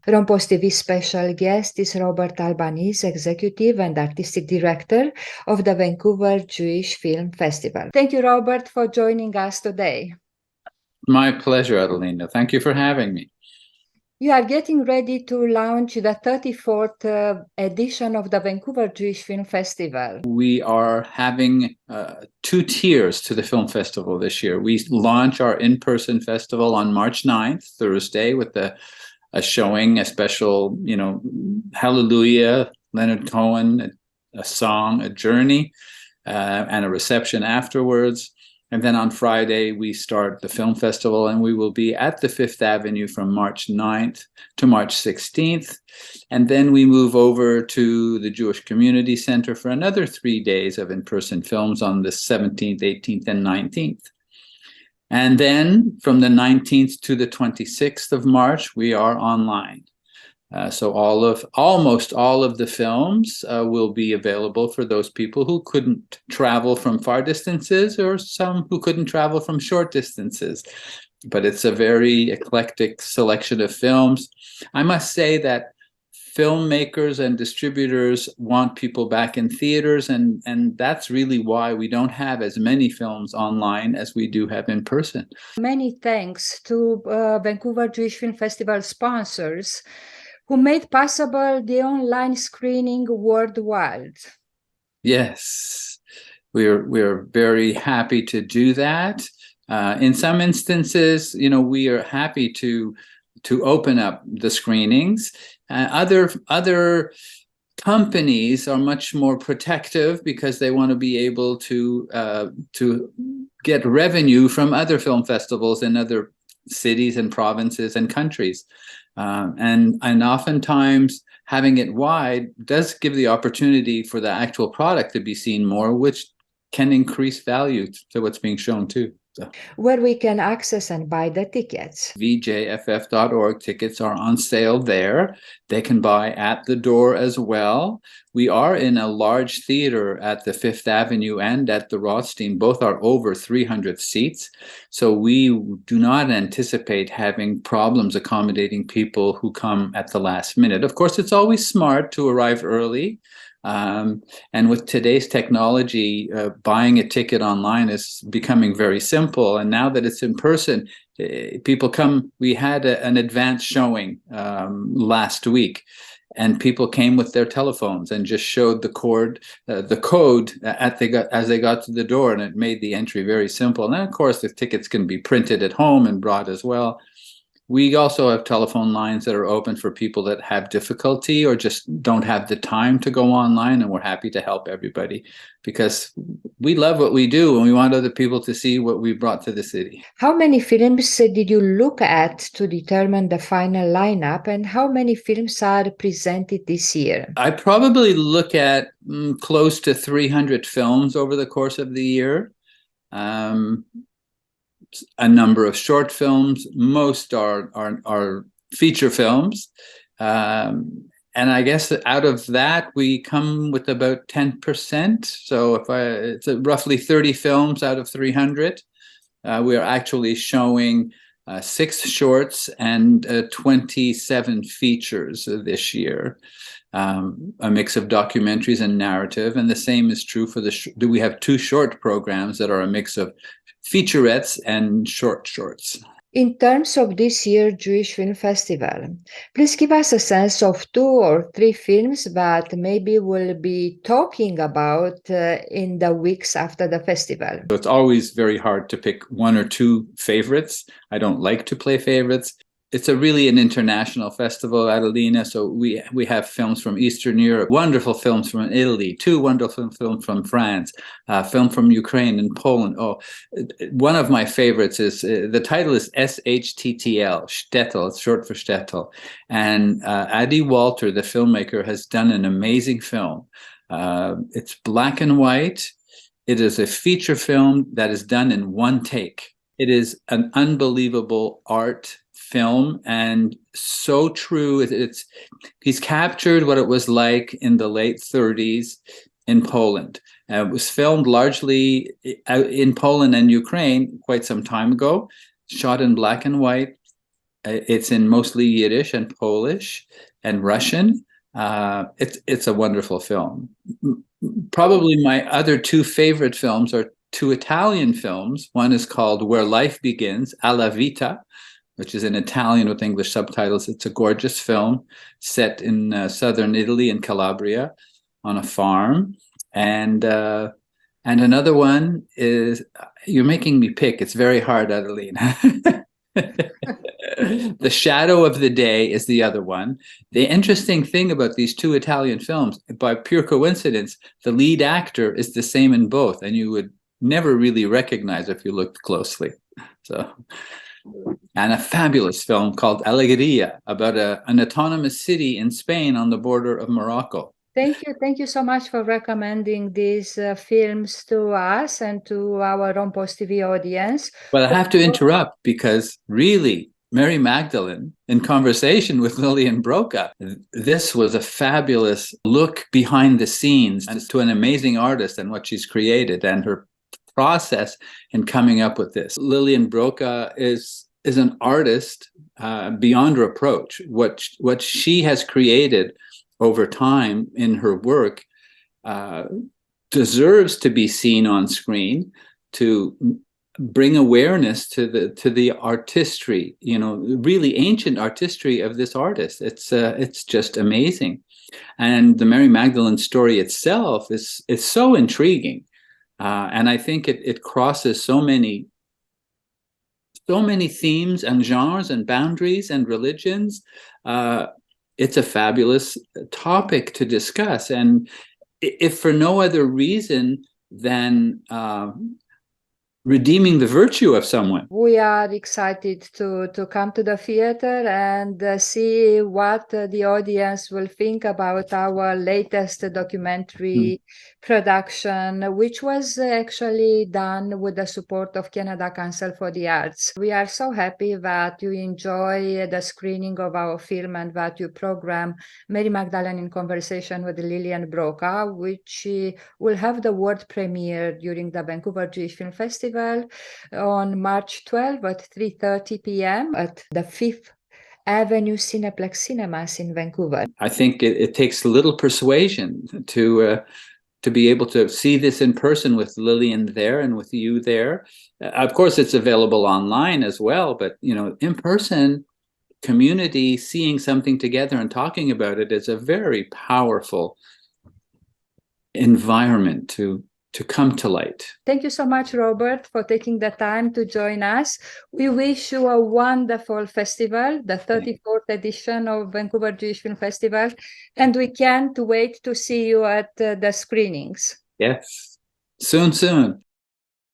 Rompost TV special guest is Robert Albanese, Executive and Artistic Director of the Vancouver Jewish Film Festival. Thank you, Robert, for joining us today. My pleasure, Adelina. Thank you for having me. You are getting ready to launch the 34th edition of the Vancouver Jewish Film Festival. We are having two tiers to the film festival this year. We launch our in-person festival on March 9th, Thursday, with a showing, a special, Hallelujah, Leonard Cohen, a song, a journey, and a reception afterwards. And then on Friday, we start the film festival, and we will be at the Fifth Avenue from March 9th to March 16th. And then we move over to the Jewish Community Center for another 3 days of in-person films on the 17th, 18th, and 19th. And then from the 19th to the 26th of March, we are online. So almost all of the films will be available for those people who couldn't travel from far distances, or some who couldn't travel from short distances. But it's a very eclectic selection of films. I must say that filmmakers and distributors want people back in theaters, and that's really why we don't have as many films online as we do have in person. Many thanks to Vancouver Jewish Film Festival sponsors who made possible the online screening worldwide. Yes, we're very happy to do that. In some instances, we are happy to open up the screenings. Other companies are much more protective because they want to be able to get revenue from other film festivals in other cities and provinces and countries. And oftentimes having it wide does give the opportunity for the actual product to be seen more, which can increase value to what's being shown too. So. Where we can access and buy the tickets. VJFF.org tickets are on sale there. They can buy at the door as well. We are in a large theater at the Fifth Avenue and at the Rothstein. Both are over 300 seats. So we do not anticipate having problems accommodating people who come at the last minute. Of course, it's always smart to arrive early. And with today's technology, buying a ticket online is becoming very simple. And now that it's in person, people come. We had an advance showing last week, and people came with their telephones and just showed the code as they got to the door, and it made the entry very simple. And then, of course, the tickets can be printed at home and brought as well. We also have telephone lines that are open for people that have difficulty or just don't have the time to go online, and we're happy to help everybody because we love what we do and we want other people to see what we brought to the city. How many films did you look at to determine the final lineup, and how many films are presented this year? I probably look at close to 300 films over the course of the year. A number of short films. Most are feature films. And I guess out of that, we come with about 10%. So it's roughly 30 films out of 300. We are actually showing 6 shorts and 27 features this year. A mix of documentaries and narrative. And the same is true for we have 2 short programs that are a mix of featurettes and shorts. In terms of this year's Jewish Film Festival, please give us a sense of 2 or 3 films that maybe we'll be talking about in the weeks after the festival. So it's always very hard to pick 1 or 2 favorites. I don't like to play favorites. It's really an international festival, Adelina, so we have films from Eastern Europe, wonderful films from Italy, 2 wonderful films from France, film from Ukraine and Poland. Oh, one of my favorites is, the title is SHTTL, Shtetl, it's short for Shtetl. And Adi Walter, the filmmaker, has done an amazing film. It's black and white. It is a feature film that is done in 1 take. It is an unbelievable art film and so true. He's captured what it was like in the late 30s in Poland. It was filmed largely in Poland and Ukraine quite some time ago, shot in black and white. It's in mostly Yiddish and Polish and Russian. It's a wonderful film. Probably my other two favorite films are two Italian films. One is called Where Life Begins, Alla Vita, which is in Italian with English subtitles. It's a gorgeous film set in southern Italy in Calabria on a farm. And another one is, you're making me pick. It's very hard, Adeline. The Shadow of the Day is the other one. The interesting thing about these two Italian films, by pure coincidence, the lead actor is the same in both, and you would never really recognize if you looked closely. So, and a fabulous film called Alegria about an autonomous city in Spain on the border of Morocco. Thank you so much for recommending these films to us and to our Rompost TV audience. But I have to interrupt because really, Mary Magdalene, in conversation with Lillian Broca, this was a fabulous look behind the scenes to an amazing artist and what she's created and her process in coming up with this. Lillian Broca is an artist beyond reproach. What she has created over time in her work deserves to be seen on screen, to bring awareness to the artistry, really ancient artistry of this artist. It's just amazing. And the Mary Magdalene story itself is so intriguing. And I think it crosses so many themes and genres and boundaries and religions. It's a fabulous topic to discuss. And if for no other reason than redeeming the virtue of someone. We are excited to come to the theater and see what the audience will think about our latest documentary production, which was actually done with the support of Canada Council for the Arts. We are so happy that you enjoy the screening of our film and that you program Mary Magdalene in Conversation with Lillian Broca, which will have the world premiere during the Vancouver Jewish Film Festival on March 12 at 3:30 p.m. at the 5th Avenue Cineplex Cinemas in Vancouver. I think it takes a little persuasion to be able to see this in person with Lillian there and with you there. Of course, it's available online as well, but in person, community, seeing something together and talking about it is a very powerful environment to come to light. Thank you so much, Robert, for taking the time to join us. We wish you a wonderful festival, the 34th edition of Vancouver Jewish Film Festival, and we can't wait to see you at the screenings. Yes, soon.